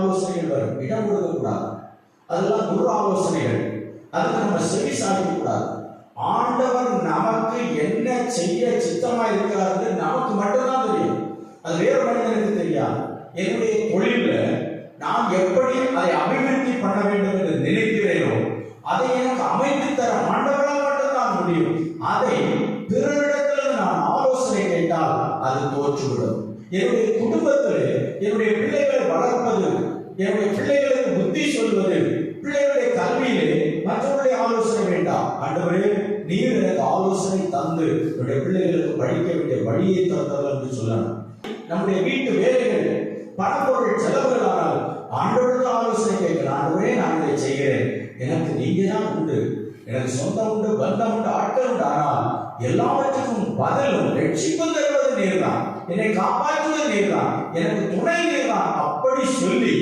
ஆலோசனைகள் வரும், இடம் கொடுக்க கூடாது. அதெல்லாம் துர் ஆலோசனைகள், அதுக்கு நம்ம செவி சாய்க்க கூடாது. ஆண்டவர் நமக்கு என்ன செய்ய சித்தமா இருக்கிறாரு நமக்கு மட்டும்தான் தெரியும், அது வேறு மனிதனுக்கு தெரியாது. என்னுடைய தொழில நான் எப்படி அதை அபிவிருத்தி பண்ண வேண்டும் என்று நினைக்கிறேனோ அதை எனக்கு அமைத்து தர ஆண்டவரால் மட்டும்தான் முடியும். அதை பிறரிடத்தில் நான் ஆலோசனை கேட்டால் அது தோற்றுவிடும். என்னுடைய குடும்பத்தில் என்னுடைய பிள்ளைகளை வளர்ப்பது, என்னுடைய பிள்ளைகளுக்கு புத்தி சொல்வது, பிள்ளைகளுடைய கல்வியிலே மற்றவருடைய ஆலோசனை வேண்டாம். ஆண்டவரே, நீர் எனக்கு ஆலோசனை தந்து என்னுடைய பிள்ளைகளுக்கு படிக்க வேண்டிய வழியை தந்தவர் என்று சொல்லணும். நம்முடைய வீட்டு வேலைகள், பணப்பொருள் செலவுகள் ஆனால் ஆண்டவருக்கு ஆலோசனை கேட்கலாம். ஆண்டவரே, நான் இதை செய்கிறேன், எனக்கு நீங்க தான் உண்டு, எனக்கு சொந்தம் உண்டு, பந்தம் உண்டு, ஆட்கள் உண்டு, ஆனால் எல்லாவற்றுக்கும் பதிலும் ரட்சிப்பும் தருவது நீர்தான், என்னை காப்பாற்றுவது நீர்தான், எனக்கு துணை நீர்தான். அப்படி சொல்லி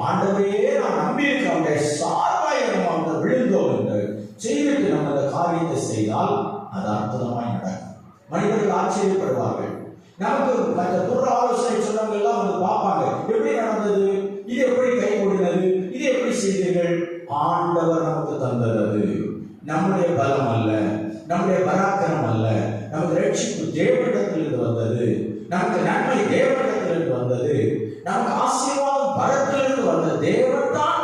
ஆண்டவரே நான் நம்பியிருக்க அவருடைய சார்பாய் நம்ம விழுந்தோம் என்று செய்துட்டு நம்ம அந்த காரியத்தை செய்தால் அது அற்புதமாய் நடக்கும். மனிதர்கள் ஆச்சரியப்படுவார்கள். நமக்கு மற்ற துர் ஆலோசனை சொன்னவங்க எல்லாம் வந்து பார்ப்பாங்க, எப்படி நடந்தது, இது எப்படி கை கொடுத்தது, இது எப்படி செய்தீர்கள். ஆண்டவர் நமக்கு தந்தது, நம்முடைய பலம் அல்ல, நம்முடைய பராக்கிரம் அல்ல, நமக்கு ரட்சிப்பு தேவனிடத்திலிருந்து வந்தது, நமக்கு நன்மை தேவனிடத்திலிருந்து வந்தது, நமக்கு ஆசீர்வாதம் பரத்திலிருந்து வந்த தேவன் தான்